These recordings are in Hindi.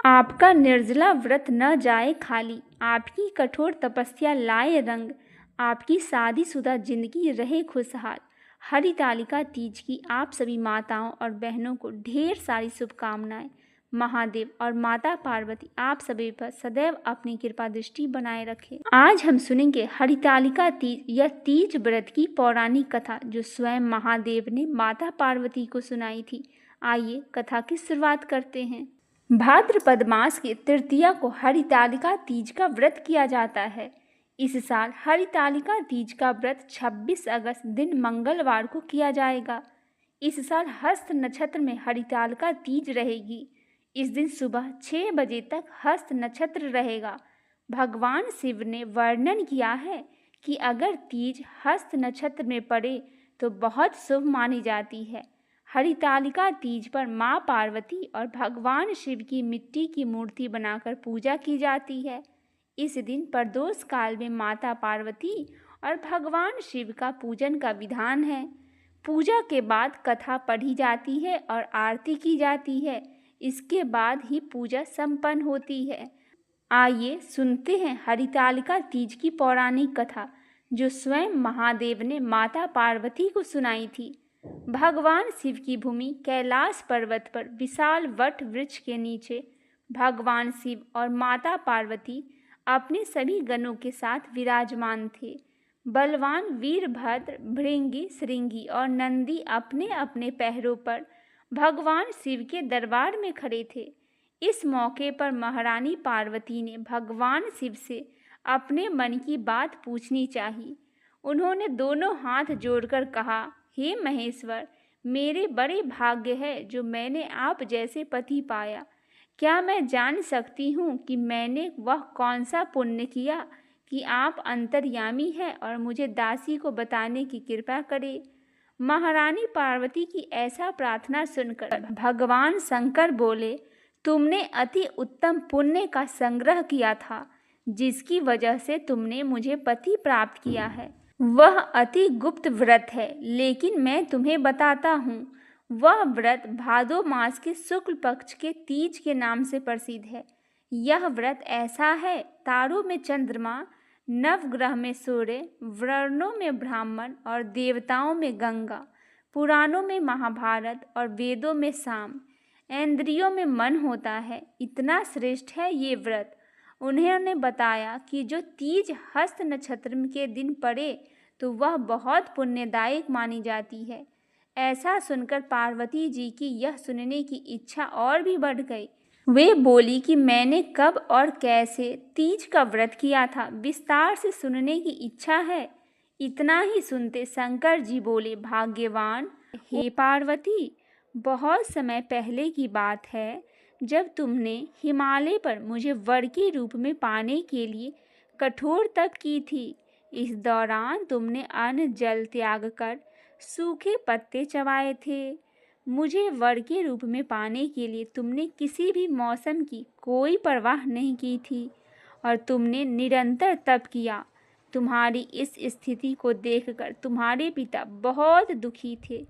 आपका निर्जला व्रत न जाए खाली, आपकी कठोर तपस्या लाए रंग, आपकी शादीशुदा जिंदगी रहे खुशहाल। हरितालिका तीज की आप सभी माताओं और बहनों को ढेर सारी शुभकामनाएं। महादेव और माता पार्वती आप सभी पर सदैव अपनी कृपा दृष्टि बनाए रखें। आज हम सुनेंगे हरितालिका तीज या तीज व्रत की पौराणिक कथा जो स्वयं महादेव ने माता पार्वती को सुनाई थी। आइए कथा की शुरुआत करते हैं। भाद्रपद मास की तृतीया को हरितालिका तीज का व्रत किया जाता है। इस साल हरितालिका तीज का व्रत 26 अगस्त दिन मंगलवार को किया जाएगा। इस साल हस्त नक्षत्र में हरितालिका तीज रहेगी। इस दिन सुबह 6 बजे तक हस्त नक्षत्र रहेगा। भगवान शिव ने वर्णन किया है कि अगर तीज हस्त नक्षत्र में पड़े तो बहुत शुभ मानी जाती है। हरितालिका तीज पर माँ पार्वती और भगवान शिव की मिट्टी की मूर्ति बनाकर पूजा की जाती है। इस दिन प्रदोष काल में माता पार्वती और भगवान शिव का पूजन का विधान है। पूजा के बाद कथा पढ़ी जाती है और आरती की जाती है। इसके बाद ही पूजा संपन्न होती है। आइए सुनते हैं हरितालिका तीज की पौराणिक कथा जो स्वयं महादेव ने माता पार्वती को सुनाई थी। भगवान शिव की भूमि कैलाश पर्वत पर विशाल वट वृक्ष के नीचे भगवान शिव और माता पार्वती अपने सभी गणों के साथ विराजमान थे। बलवान वीरभद्र, भृंगी, श्रृंगी और नंदी अपने अपने पैरों पर भगवान शिव के दरबार में खड़े थे। इस मौके पर महारानी पार्वती ने भगवान शिव से अपने मन की बात पूछनी चाहिए। उन्होंने दोनों हाथ जोड़कर कहा, हे महेश्वर, मेरे बड़े भाग्य है जो मैंने आप जैसे पति पाया। क्या मैं जान सकती हूँ कि मैंने वह कौन सा पुण्य किया कि आप अंतर्यामी हैं और मुझे दासी को बताने की कृपा करें। महारानी पार्वती की ऐसा प्रार्थना सुनकर भगवान शंकर बोले, तुमने अति उत्तम पुण्य का संग्रह किया था जिसकी वजह से तुमने मुझे पति प्राप्त किया है। वह अति गुप्त व्रत है, लेकिन मैं तुम्हें बताता हूँ। वह व्रत भादो मास के शुक्ल पक्ष के तीज के नाम से प्रसिद्ध है। यह व्रत ऐसा है, तारों में चंद्रमा, नवग्रह में सूर्य, वर्णों में ब्राह्मण और देवताओं में गंगा, पुराणों में महाभारत और वेदों में साम, इंद्रियों में मन होता है। इतना श्रेष्ठ है ये व्रत। उन्होंने बताया कि जो तीज हस्त नक्षत्र के दिन पड़े तो वह बहुत पुण्यदायक मानी जाती है। ऐसा सुनकर पार्वती जी की यह सुनने की इच्छा और भी बढ़ गई। वे बोली कि मैंने कब और कैसे तीज का व्रत किया था, विस्तार से सुनने की इच्छा है। इतना ही सुनते शंकर जी बोले, भाग्यवान हे पार्वती, बहुत समय पहले की बात है जब तुमने हिमालय पर मुझे वर के रूप में पाने के लिए कठोर तप की थी। इस दौरान तुमने अन्न जल त्याग कर सूखे पत्ते चबाए थे। मुझे वर के रूप में पाने के लिए तुमने किसी भी मौसम की कोई परवाह नहीं की थी और तुमने निरंतर तप किया। तुम्हारी इस स्थिति को देखकर तुम्हारे पिता बहुत दुखी थे।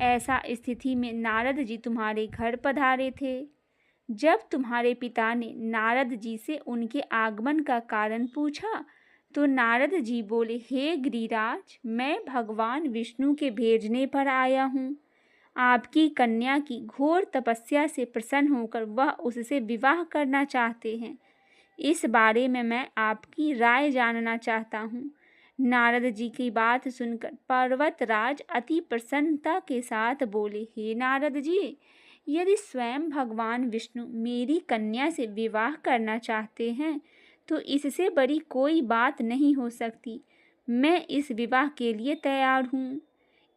ऐसा स्थिति में नारद जी तुम्हारे घर पधारे थे। जब तुम्हारे पिता ने नारद जी से उनके आगमन का कारण पूछा तो नारद जी बोले, हे गिरिराज, मैं भगवान विष्णु के भेजने पर आया हूँ। आपकी कन्या की घोर तपस्या से प्रसन्न होकर वह उससे विवाह करना चाहते हैं। इस बारे में मैं आपकी राय जानना चाहता हूँ। नारद जी की बात सुनकर पर्वतराज अति प्रसन्नता के साथ बोले, हे नारद जी, यदि स्वयं भगवान विष्णु मेरी कन्या से विवाह करना चाहते हैं तो इससे बड़ी कोई बात नहीं हो सकती। मैं इस विवाह के लिए तैयार हूँ।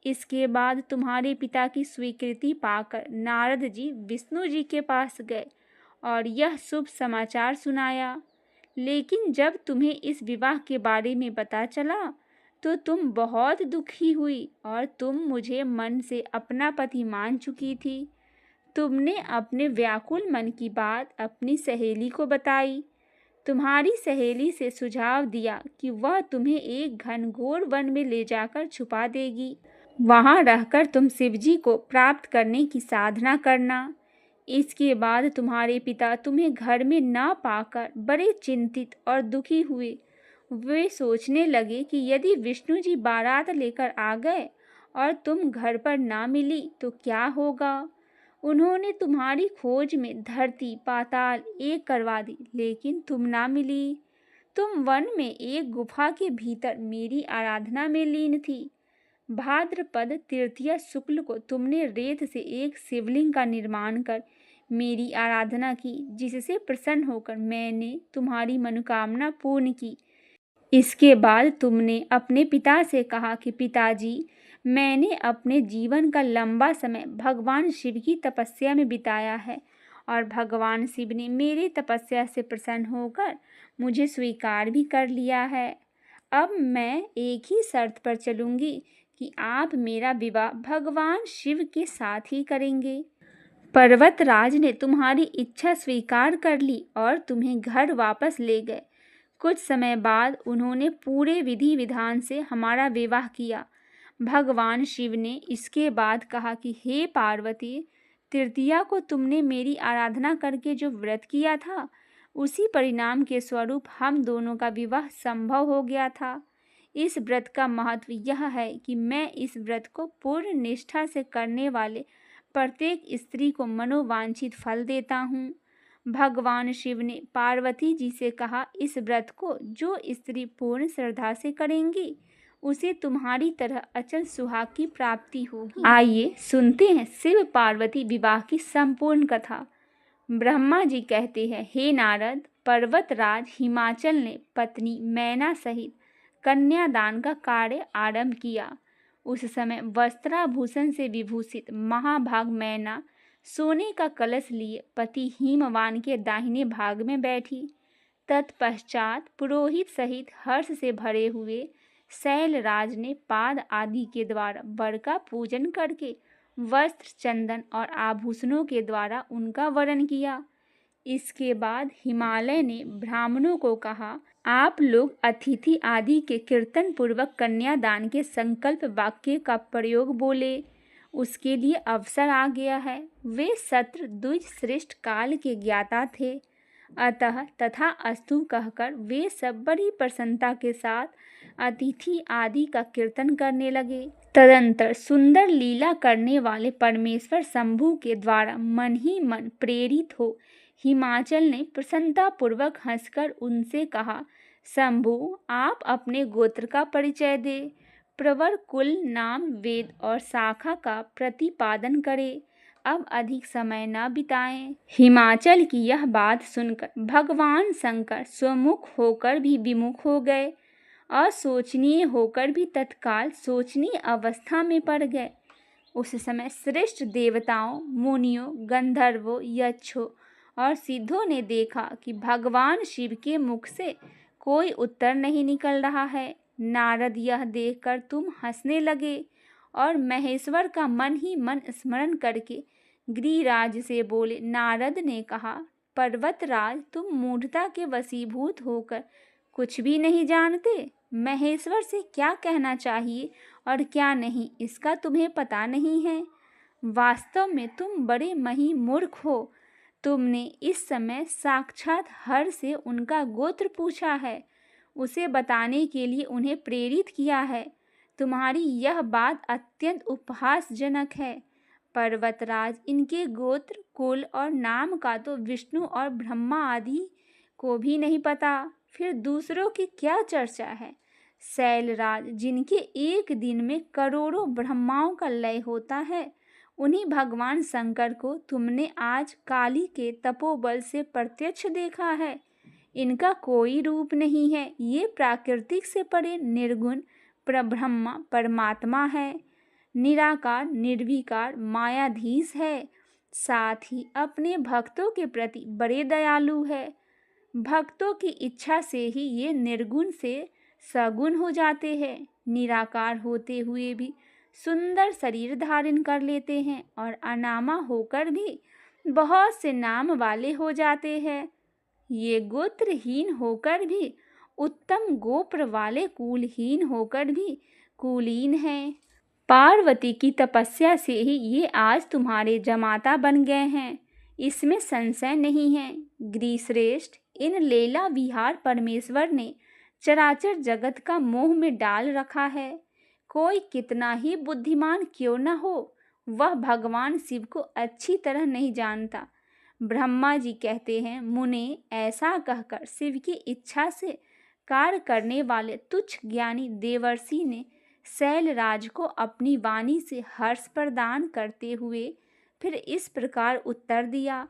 इसके बाद तुम्हारे पिता की स्वीकृति पाकर नारद जी विष्णु जी के पास गए और यह शुभ समाचार सुनाया। लेकिन जब तुम्हें इस विवाह के बारे में पता चला तो तुम बहुत दुखी हुई और तुम मुझे मन से अपना पति मान चुकी थी। तुमने अपने व्याकुल मन की बात अपनी सहेली को बताई। तुम्हारी सहेली से सुझाव दिया कि वह तुम्हें एक घनघोर वन में ले जाकर छुपा देगी। वहां रहकर तुम शिवजी को प्राप्त करने की साधना करना। इसके बाद तुम्हारे पिता तुम्हें घर में ना पाकर बड़े चिंतित और दुखी हुए। वे सोचने लगे कि यदि विष्णु जी बारात लेकर आ गए और तुम घर पर ना मिली तो क्या होगा। उन्होंने तुम्हारी खोज में धरती पाताल एक करवा दी, लेकिन तुम ना मिली। तुम वन में एक गुफा के भीतर मेरी आराधना में लीन थी। भाद्रपद तृतीया शुक्ल को तुमने रेत से एक शिवलिंग का निर्माण कर मेरी आराधना की, जिससे प्रसन्न होकर मैंने तुम्हारी मनोकामना पूर्ण की। इसके बाद तुमने अपने पिता से कहा कि पिताजी, मैंने अपने जीवन का लंबा समय भगवान शिव की तपस्या में बिताया है और भगवान शिव ने मेरी तपस्या से प्रसन्न होकर मुझे स्वीकार भी कर लिया है। अब मैं एक ही शर्त पर चलूंगी कि आप मेरा विवाह भगवान शिव के साथ ही करेंगे। पर्वतराज ने तुम्हारी इच्छा स्वीकार कर ली और तुम्हें घर वापस ले गए। कुछ समय बाद उन्होंने पूरे विधि विधान से हमारा विवाह किया। भगवान शिव ने इसके बाद कहा कि हे पार्वती, तृतीया को तुमने मेरी आराधना करके जो व्रत किया था, उसी परिणाम के स्वरूप हम दोनों का विवाह संभव हो गया था। इस व्रत का महत्व यह है कि मैं इस व्रत को पूर्ण निष्ठा से करने वाले प्रत्येक स्त्री को मनोवांछित फल देता हूँ। भगवान शिव ने पार्वती जी से कहा, इस व्रत को जो स्त्री पूर्ण श्रद्धा से करेंगी उसे तुम्हारी तरह अचल सुहाग की प्राप्ति होगी। आइए सुनते हैं शिव पार्वती विवाह की संपूर्ण कथा। ब्रह्मा जी कहते हैं, हे नारद, पर्वतराज हिमाचल ने पत्नी मैना सहित कन्यादान का कार्य आरंभ किया। उस समय वस्त्राभूषण से विभूषित महाभाग मैना सोने का कलश लिए पति हिमवान के दाहिने भाग में बैठी। तत्पश्चात पुरोहित सहित हर्ष से भरे हुए शैलराज ने पाद आदि के द्वारा वर का पूजन करके वस्त्र, चंदन और आभूषणों के द्वारा उनका वरण किया। इसके बाद हिमालय ने ब्राह्मणों को कहा, आप लोग अतिथि आदि के कीर्तन पूर्वक कन्यादान के संकल्प वाक्य का प्रयोग बोले। उसके लिए अवसर आ गया है। वे सत्र द्विज श्रेष्ठ काल के ज्ञाता थे, अतः तथा अस्तु कहकर वे सब बड़ी प्रसन्नता के साथ अतिथि आदि का कीर्तन करने लगे। तदंतर सुंदर लीला करने वाले परमेश्वर शंभु के द्वारा मन ही मन प्रेरित हो हिमाचल ने प्रसन्नता पूर्वक हंसकर उनसे कहा, शंभु, आप अपने गोत्र का परिचय दे, प्रवर, कुल, नाम, वेद और शाखा का प्रतिपादन करें। अब अधिक समय न बिताएं। हिमाचल की यह बात सुनकर भगवान शंकर स्वमुख होकर भी विमुख हो गए और सोचनीय होकर भी तत्काल सोचनीय अवस्था में पड़ गए। उस समय श्रेष्ठ देवताओं, मुनियों, गंधर्वों, यक्षों और सिद्धों ने देखा कि भगवान शिव के मुख से कोई उत्तर नहीं निकल रहा है। नारद यह देखकर तुम हंसने लगे और महेश्वर का मन ही मन स्मरण करके गिरिराज से बोले। नारद ने कहा, पर्वतराज, तुम मूढ़ता के वशीभूत होकर कुछ भी नहीं जानते। महेश्वर से क्या कहना चाहिए और क्या नहीं, इसका तुम्हें पता नहीं है। वास्तव में तुम बड़े मही मूर्ख हो। तुमने इस समय साक्षात हर से उनका गोत्र पूछा है, उसे बताने के लिए उन्हें प्रेरित किया है। तुम्हारी यह बात अत्यंत उपहासजनक है। पर्वतराज, इनके गोत्र, कुल और नाम का तो विष्णु और ब्रह्मा आदि को भी नहीं पता, फिर दूसरों की क्या चर्चा है। शैलराज, जिनके एक दिन में करोड़ों ब्रह्माओं का लय होता है, उन्हीं भगवान शंकर को तुमने आज काली के तपोबल से प्रत्यक्ष देखा है। इनका कोई रूप नहीं है। ये प्राकृतिक से परे निर्गुण परब्रह्मा परमात्मा है, निराकार निर्विकार मायाधीश है, साथ ही अपने भक्तों के प्रति बड़े दयालु है। भक्तों की इच्छा से ही ये निर्गुण से सगुण हो जाते हैं। निराकार होते हुए भी सुंदर शरीर धारण कर लेते हैं और अनामा होकर भी बहुत से नाम वाले हो जाते हैं। ये गोत्रहीन होकर भी उत्तम गोत्र वाले, कुलहीन होकर भी कुलीन हैं। पार्वती की तपस्या से ही ये आज तुम्हारे जमाता बन गए हैं। इसमें संशय नहीं है। गिरिश्रेष्ठ, इन लीला विहार परमेश्वर ने चराचर जगत का मोह में डाल रखा है। कोई कितना ही बुद्धिमान क्यों न हो, वह भगवान शिव को अच्छी तरह नहीं जानता। ब्रह्मा जी कहते हैं, मुने, ऐसा कहकर शिव की इच्छा से कार्य करने वाले तुच्छ ज्ञानी देवर्षि ने शैलराज को अपनी वाणी से हर्ष प्रदान करते हुए फिर इस प्रकार उत्तर दिया।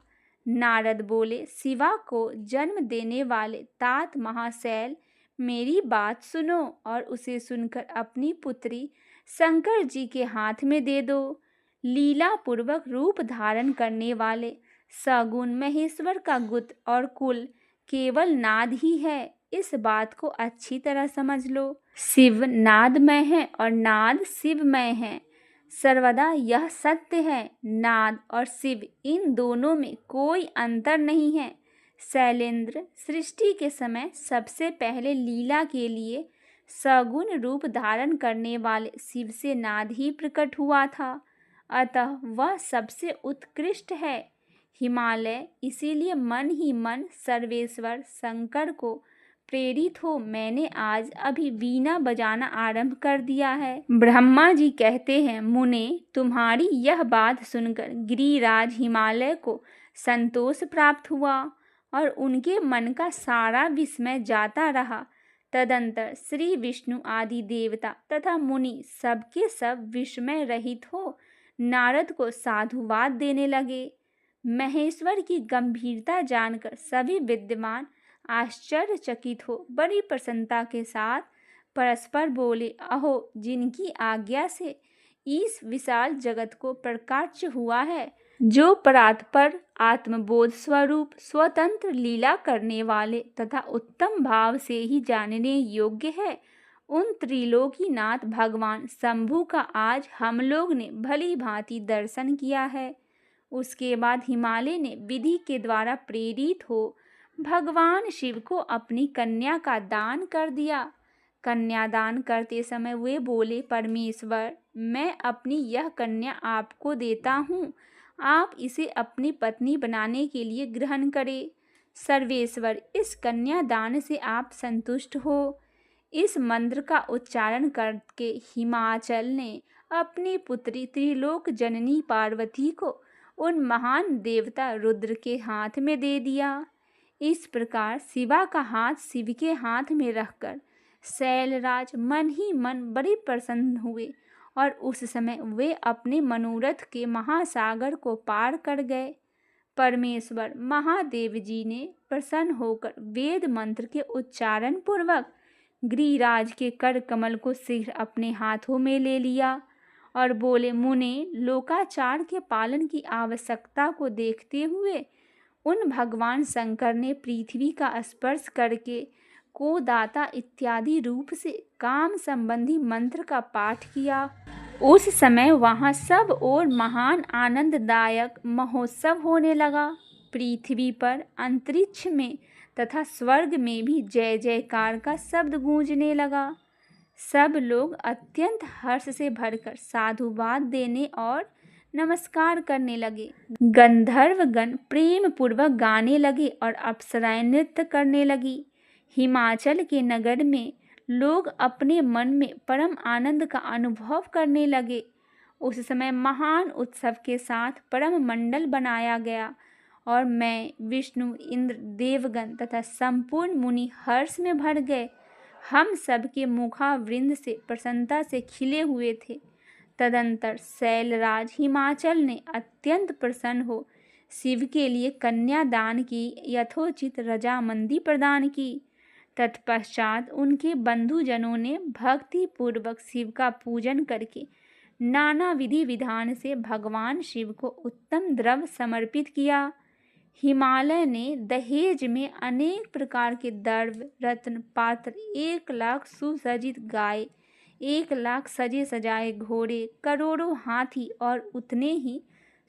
नारद बोले, शिवा को जन्म देने वाले तात महाशैल, मेरी बात सुनो और उसे सुनकर अपनी पुत्री शंकर जी के हाथ में दे दो। लीला पूर्वक रूप धारण करने वाले सगुण महेश्वर का गुत और कुल केवल नाद ही है। इस बात को अच्छी तरह समझ लो। शिव नादमय है और नाद शिवमय है। सर्वदा यह सत्य है। नाद और शिव, इन दोनों में कोई अंतर नहीं है। शैलेंद्र, सृष्टि के समय सबसे पहले लीला के लिए सगुण रूप धारण करने वाले शिव से नाद ही प्रकट हुआ था, अतः वह सबसे उत्कृष्ट है। हिमालय, इसीलिए मन ही मन सर्वेश्वर शंकर को प्रेरित हो मैंने आज अभी वीणा बजाना आरंभ कर दिया है। ब्रह्मा जी कहते हैं, मुने, तुम्हारी यह बात सुनकर गिरिराज हिमालय को संतोष प्राप्त हुआ और उनके मन का सारा विस्मय जाता रहा। तदंतर श्री विष्णु आदि देवता तथा मुनि सबके सब विस्मय रहित हो नारद को साधुवाद देने लगे। महेश्वर की गंभीरता जानकर सभी विद्वान आश्चर्यचकित हो बड़ी प्रसन्नता के साथ परस्पर बोले, अहो, जिनकी आज्ञा से इस विशाल जगत को प्रकाश्य हुआ है, जो परात्पर आत्मबोध स्वरूप स्वतंत्र लीला करने वाले तथा उत्तम भाव से ही जानने योग्य है, उन त्रिलोकीनाथ भगवान शंभु का आज हम लोग ने भली भांति दर्शन किया है। उसके बाद हिमालय ने विधि के द्वारा प्रेरित हो भगवान शिव को अपनी कन्या का दान कर दिया। कन्यादान करते समय वे बोले, परमेश्वर, मैं अपनी यह कन्या आपको देता हूँ, आप इसे अपनी पत्नी बनाने के लिए ग्रहण करें। सर्वेश्वर, इस कन्यादान से आप संतुष्ट हो। इस मंत्र का उच्चारण करके हिमाचल ने अपनी पुत्री त्रिलोक जननी पार्वती को उन महान देवता रुद्र के हाथ में दे दिया। इस प्रकार शिवा का हाथ शिव के हाथ में रखकर शैलराज मन ही मन बड़े प्रसन्न हुए और उस समय वे अपने मनोरथ के महासागर को पार कर गए। परमेश्वर महादेव जी ने प्रसन्न होकर वेद मंत्र के उच्चारण पूर्वक गिरिराज के कर कमल को शीघ्र अपने हाथों में ले लिया और बोले, मुने, लोकाचार के पालन की आवश्यकता को देखते हुए उन भगवान शंकर ने पृथ्वी का स्पर्श करके को दाता इत्यादि रूप से काम संबंधी मंत्र का पाठ किया। उस समय वहाँ सब और महान आनंददायक महोत्सव होने लगा। पृथ्वी पर, अंतरिक्ष में तथा स्वर्ग में भी जय जयकार का शब्द गूंजने लगा। सब लोग अत्यंत हर्ष से भरकर साधुवाद देने और नमस्कार करने लगे। गंधर्वगण प्रेम पूर्वक गाने लगे और अप्सराएं नृत्य करने लगी। हिमाचल के नगर में लोग अपने मन में परम आनंद का अनुभव करने लगे। उस समय महान उत्सव के साथ परम मंडल बनाया गया और मैं, विष्णु, इंद्र, देवगण तथा संपूर्ण मुनि हर्ष में भर गए। हम सबके मुखावृंद से प्रसन्नता से खिले हुए थे। तदंतर शैलराज हिमाचल ने अत्यंत प्रसन्न हो शिव के लिए कन्यादान की यथोचित रजामंदी प्रदान की। तत्पश्चात उनके बंधुजनों ने भक्ति पूर्वक शिव का पूजन करके नाना विधि विधान से भगवान शिव को उत्तम द्रव्य समर्पित किया। हिमालय ने दहेज में अनेक प्रकार के द्रव्य, रत्न, पात्र, 1,00,000 सुसज्जित गाय, 1,00,000 सजे सजाए घोड़े, करोड़ों हाथी और उतने ही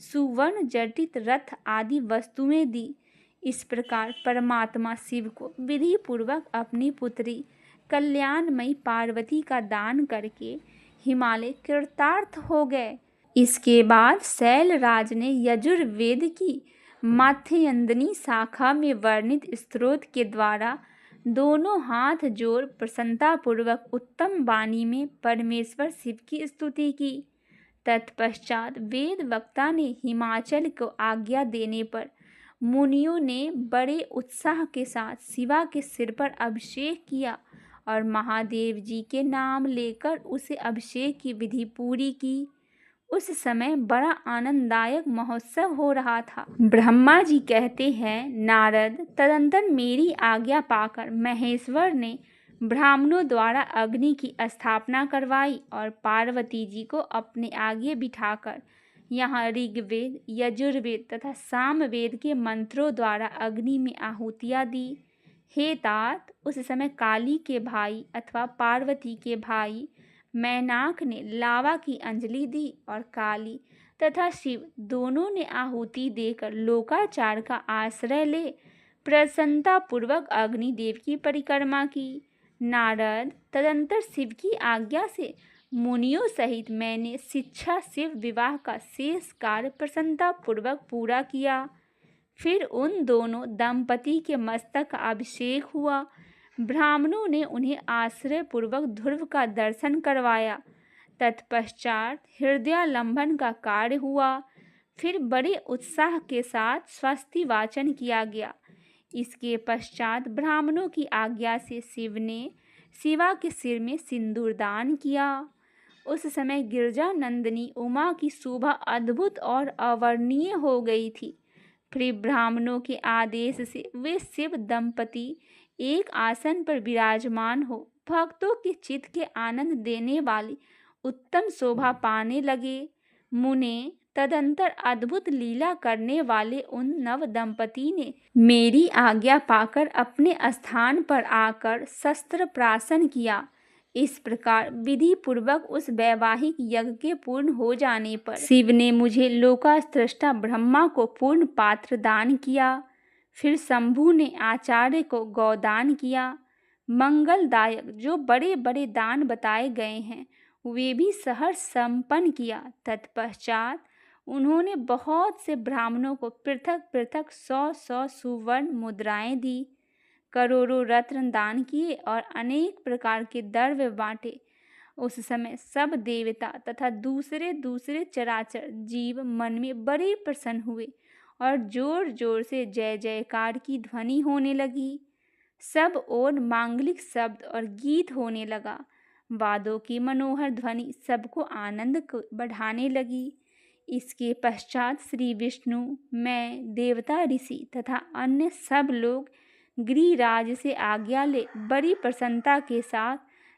सुवर्ण जटित रथ आदि वस्तुएं दी। इस प्रकार परमात्मा शिव को विधि पूर्वक अपनी पुत्री कल्याणमयी पार्वती का दान करके हिमालय कृतार्थ हो गए। इसके बाद शैलराज ने यजुर्वेद की मात्स्यंदिनी शाखा में वर्णित स्त्रोत के द्वारा दोनों हाथ जोड़ प्रसन्नतापूर्वक उत्तम वाणी में परमेश्वर शिव की स्तुति की। तत्पश्चात वेद वक्ता ने हिमाचल को आज्ञा देने पर मुनियों ने बड़े उत्साह के साथ शिवा के सिर पर अभिषेक किया और महादेव जी के नाम लेकर उसे अभिषेक की विधि पूरी की। उस समय बड़ा आनंददायक महोत्सव हो रहा था। ब्रह्मा जी कहते हैं, नारद, तदंतर मेरी आज्ञा पाकर महेश्वर ने ब्राह्मणों द्वारा अग्नि की स्थापना करवाई और पार्वती जी को अपने आगे बिठाकर यहाँ ऋग्वेद, यजुर्वेद तथा सामवेद के मंत्रों द्वारा अग्नि में आहुतियाँ दी। हे तात, उस समय काली के भाई अथवा पार्वती के भाई मैनाक ने लावा की अंजलि दी और काली तथा शिव दोनों ने आहुति देकर लोकाचार का आश्रय ले प्रसन्नतापूर्वक अग्निदेव की परिक्रमा की। नारद, तदंतर शिव की आज्ञा से मुनियों सहित मैंने शिक्षा शिव विवाह का शेष कार्य प्रसन्नतापूर्वक पूरा किया। फिर उन दोनों दंपति के मस्तक का अभिषेक हुआ। ब्राह्मणों ने उन्हें आश्रय पूर्वक ध्रुव का दर्शन करवाया। तत्पश्चात हृदयालंबन का कार्य हुआ। फिर बड़े उत्साह के साथ स्वस्ति वाचन किया गया। इसके पश्चात ब्राह्मणों की आज्ञा से शिव ने शिवा के सिर में सिंदूर दान किया। उस समय गिरजा नंदिनी उमा की शोभा अद्भुत और अवर्णनीय हो गई थी। फिर ब्राह्मणों के आदेश से वे शिव दंपति एक आसन पर विराजमान हो भक्तों के चित्त के आनंद देने वाली उत्तम शोभा पाने लगे। मुने, तदंतर अद्भुत लीला करने वाले उन नव दंपति ने मेरी आज्ञा पाकर अपने स्थान पर आकर शस्त्र प्राशन किया। इस प्रकार विधि पूर्वक उस वैवाहिक यज्ञ के पूर्ण हो जाने पर शिव ने मुझे लोकास्रष्टा ब्रह्मा को पूर्ण पात्र दान किया। फिर शंभु ने आचार्य को गौदान किया। मंगलदायक जो बड़े बड़े दान बताए गए हैं वे भी सहर्ष संपन्न किया। तत्पश्चात उन्होंने बहुत से ब्राह्मणों को पृथक पृथक 100 सुवर्ण मुद्राएं दी, करोड़ों रत्न दान किए और अनेक प्रकार के द्रव्य बांटे। उस समय सब देवता तथा दूसरे दूसरे चराचर जीव मन में बड़े प्रसन्न हुए और जोर जोर से जय जयकार की ध्वनि होने लगी। सब ओर मांगलिक शब्द और गीत होने लगा। वादों की मनोहर ध्वनि सबको आनंद बढ़ाने लगी। इसके पश्चात श्री विष्णु, मैं, देवता, ऋषि तथा अन्य सब लोग गिरिराज से आज्ञा ले बड़ी प्रसन्नता के साथ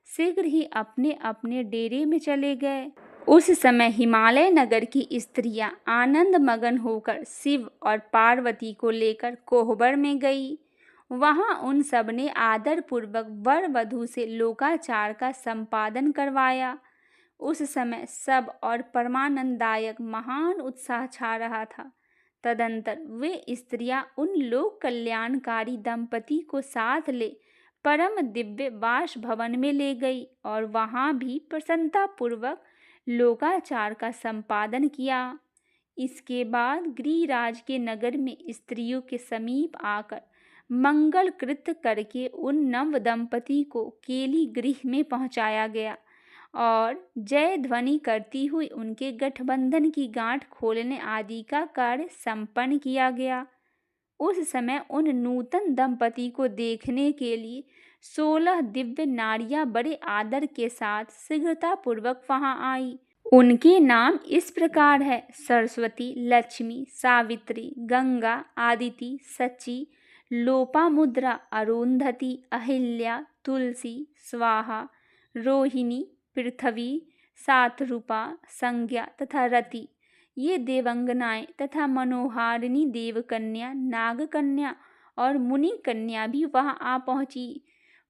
शीघ्र ही अपने अपने डेरे में चले गए। उस समय हिमालय नगर की स्त्रियां आनंद मगन होकर शिव और पार्वती को लेकर कोहबर में गई। वहां उन सब ने आदर पूर्वक वर वधू से लोकाचार का संपादन करवाया। उस समय सब और परमानंददायक महान उत्साह छा रहा था। तदंतर वे स्त्रियां उन लोक कल्याणकारी दंपति को साथ ले परम दिव्य वास भवन में ले गई और वहां भी प्रसन्नता पूर्वक लोकाचार का संपादन किया। इसके बाद गिरिराज के नगर में स्त्रियों के समीप आकर मंगल कृत्य करके उन नव दंपति को केली गृह में पहुंचाया गया और जय ध्वनि करती हुई उनके गठबंधन की गांठ खोलने आदि का कार्य संपन्न किया गया। उस समय उन नूतन दंपति को देखने के लिए 16 दिव्य नारियां बड़े आदर के साथ शीघ्रता पूर्वक वहां आई। उनके नाम इस प्रकार है: सरस्वती, लक्ष्मी, सावित्री, गंगा, आदिति, सची, लोपामुद्रा, अरुंधति, अहिल्या, तुलसी, स्वाहा, रोहिणी, पृथ्वी, सातरूपा, संज्ञा तथा रति। ये देवंगनाएं तथा मनोहारिणी देवकन्या, नागकन्या और मुनि कन्या भी वहां आ पहुंची।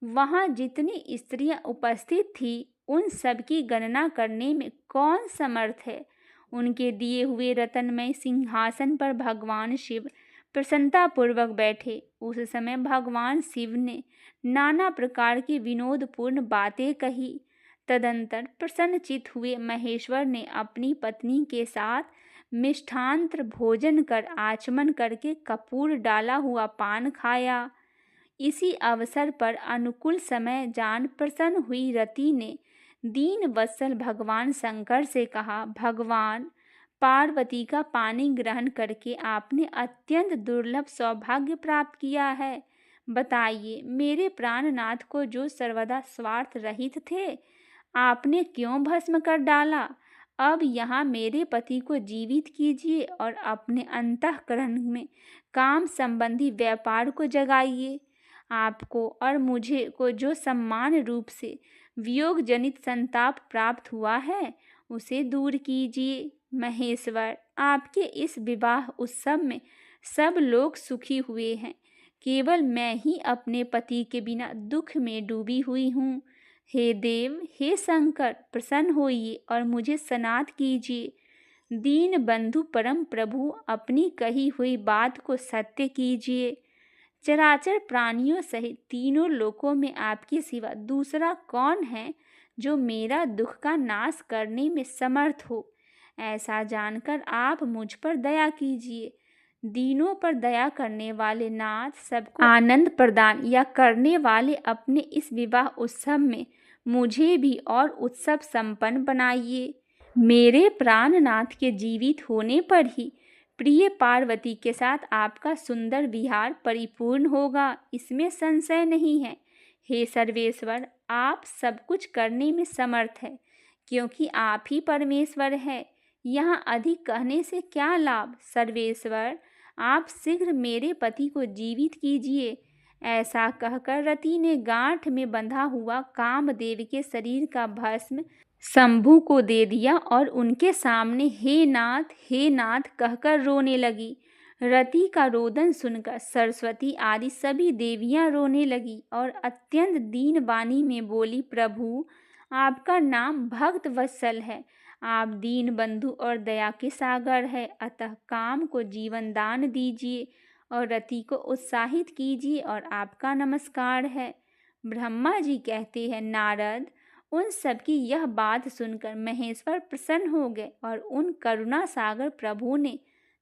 वहां जितनी स्त्रियां उपस्थित थी उन सब की गणना करने में कौन समर्थ है। उनके दिए हुए रत्नमय सिंहासन पर भगवान शिव प्रसन्नतापूर्वक बैठे। उस समय भगवान शिव ने नाना प्रकार की विनोदपूर्ण बातें कही। तदंतर प्रसन्नचित्त हुए महेश्वर ने अपनी पत्नी के साथ मिष्ठांतर भोजन कर आचमन करके कपूर डाला हुआ पान खाया। इसी अवसर पर अनुकूल समय जान प्रसन्न हुई रति ने दीन वत्सल भगवान शंकर से कहा, भगवान, पार्वती का पानी ग्रहण करके आपने अत्यंत दुर्लभ सौभाग्य प्राप्त किया है। बताइए, मेरे प्राणनाथ को जो सर्वदा स्वार्थ रहित थे, आपने क्यों भस्म कर डाला? अब यहाँ मेरे पति को जीवित कीजिए और अपने अंतःकरण में काम संबंधी व्यापार को जगाइए। आपको और मुझे को जो सम्मान रूप से वियोग जनित संताप प्राप्त हुआ है, उसे दूर कीजिए। महेश्वर, आपके इस विवाह उत्सव में सब लोग सुखी हुए हैं, केवल मैं ही अपने पति के बिना दुख में डूबी हुई हूँ। हे देव, हे शंकर, प्रसन्न होइए और मुझे सनाथ कीजिए। दीन बंधु परम प्रभु, अपनी कही हुई बात को सत्य कीजिए। चराचर प्राणियों सहित तीनों लोकों में आपके सिवा दूसरा कौन है जो मेरा दुख का नाश करने में समर्थ हो? ऐसा जानकर आप मुझ पर दया कीजिए। दीनों पर दया करने वाले नाथ, सबको आनंद प्रदान या करने वाले, अपने इस विवाह उत्सव में मुझे भी और उत्सव संपन्न बनाइए। मेरे प्राणनाथ के जीवित होने पर ही प्रिय पार्वती के साथ आपका सुंदर विहार परिपूर्ण होगा, इसमें संशय नहीं है। हे सर्वेश्वर, आप सब कुछ करने में समर्थ है, क्योंकि आप ही परमेश्वर है। यहाँ अधिक कहने से क्या लाभ? सर्वेश्वर, आप शीघ्र मेरे पति को जीवित कीजिए। ऐसा कहकर रति ने गांठ में बंधा हुआ कामदेव के शरीर का भस्म शंभु को दे दिया और उनके सामने हे नाथ कहकर रोने लगी। रति का रोदन सुनकर सरस्वती आदि सभी देवियां रोने लगी और अत्यंत दीन वाणी में बोली, प्रभु, आपका नाम भक्त वत्सल है, आप दीन बंधु और दया के सागर है, अतः काम को जीवन दान दीजिए और रति को उत्साहित कीजिए और आपका नमस्कार है। ब्रह्मा जी कहते हैं, नारद, उन सबकी यह बात सुनकर महेश्वर प्रसन्न हो गए और उन करुणा सागर प्रभु ने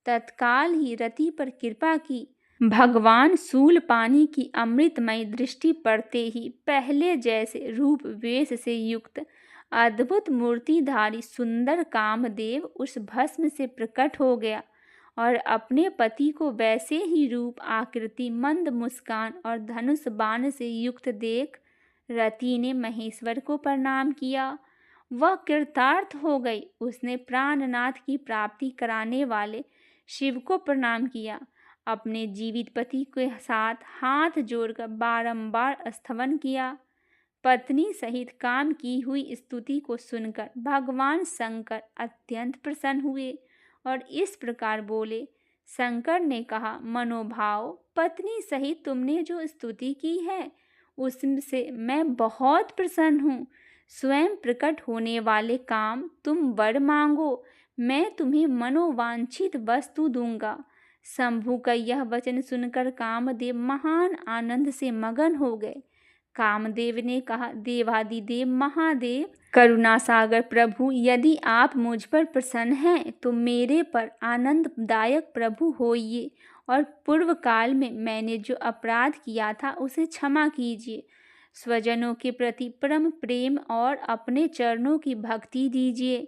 तत्काल ही रति पर कृपा की। भगवान शूलपाणी की अमृतमय दृष्टि पड़ते ही पहले जैसे रूप वेश से युक्त अद्भुत मूर्तिधारी सुंदर कामदेव उस भस्म से प्रकट हो गया और अपने पति को वैसे ही रूप, आकृति, मंद मुस्कान और धनुष बाण से युक्त देख रति ने महेश्वर को प्रणाम किया। वह कृतार्थ हो गई। उसने प्राणनाथ की प्राप्ति कराने वाले शिव को प्रणाम किया। अपने जीवित पति के साथ हाथ जोड़कर बारंबार स्तवन किया। पत्नी सहित काम की हुई स्तुति को सुनकर भगवान शंकर अत्यंत प्रसन्न हुए और इस प्रकार बोले। शंकर ने कहा, मनोभाव, पत्नी सहित तुमने जो स्तुति की है उससे मैं बहुत प्रसन्न हूँ। स्वयं प्रकट होने वाले काम, तुम वर मांगो, मैं तुम्हें मनोवांछित वस्तु दूंगा। शंभु का यह वचन सुनकर कामदेव महान आनंद से मगन हो गए। कामदेव ने कहा, देवादिदेव महादेव, करुणा सागर प्रभु, यदि आप मुझ पर प्रसन्न हैं तो मेरे पर आनंददायक प्रभु होइए और पूर्व काल में मैंने जो अपराध किया था उसे क्षमा कीजिए। स्वजनों के प्रति परम प्रेम और अपने चरणों की भक्ति दीजिए।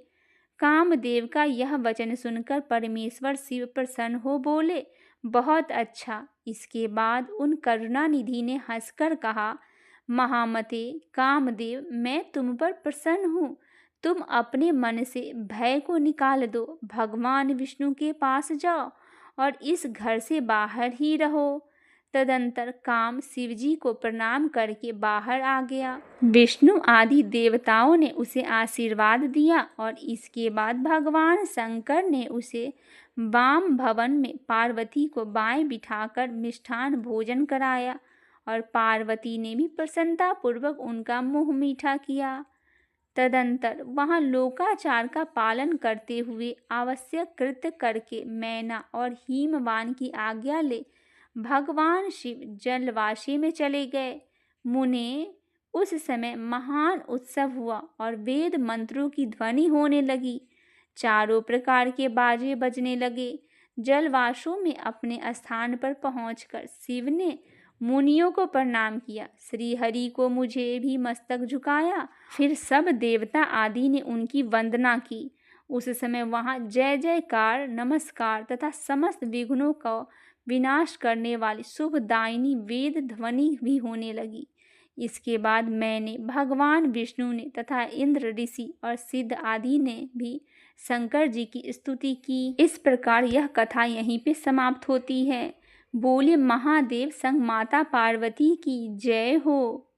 कामदेव का यह वचन सुनकर परमेश्वर शिव प्रसन्न हो बोले, बहुत अच्छा। इसके बाद उन करुणानिधि ने हंसकर कहा, महामते कामदेव, मैं तुम पर प्रसन्न हूँ। तुम अपने मन से भय को निकाल दो, भगवान विष्णु के पास जाओ और इस घर से बाहर ही रहो। तदंतर काम शिवजी को प्रणाम करके बाहर आ गया। विष्णु आदि देवताओं ने उसे आशीर्वाद दिया और इसके बाद भगवान शंकर ने उसे वाम भवन में पार्वती को बाएं बिठाकर मिष्ठान भोजन कराया और पार्वती ने भी प्रसन्नता पूर्वक उनका मुंह मीठा किया। तदंतर वहां लोकाचार का पालन करते हुए आवश्यक कृत्य करके मैना और हिमवान की आज्ञा ले भगवान शिव जलवासी में चले गए। मुने, उस समय महान उत्सव हुआ और वेद मंत्रों की ध्वनि होने लगी। चारों प्रकार के बाजे बजने लगे। जलवासों में अपने स्थान पर पहुंचकर शिव ने मुनियों को प्रणाम किया। श्री हरि को मुझे भी मस्तक झुकाया। फिर सब देवता आदि ने उनकी वंदना की। उस समय वहां जय जयकार, नमस्कार तथा समस्त विघ्नों का विनाश करने वाली शुभदायिनी वेद ध्वनि भी होने लगी। इसके बाद मैंने, भगवान विष्णु ने तथा इंद्र ऋषि और सिद्ध आदि ने भी शंकर जी की स्तुति की। इस प्रकार यह कथा यहीं पे समाप्त होती है। बोले महादेव संग माता पार्वती की जय हो।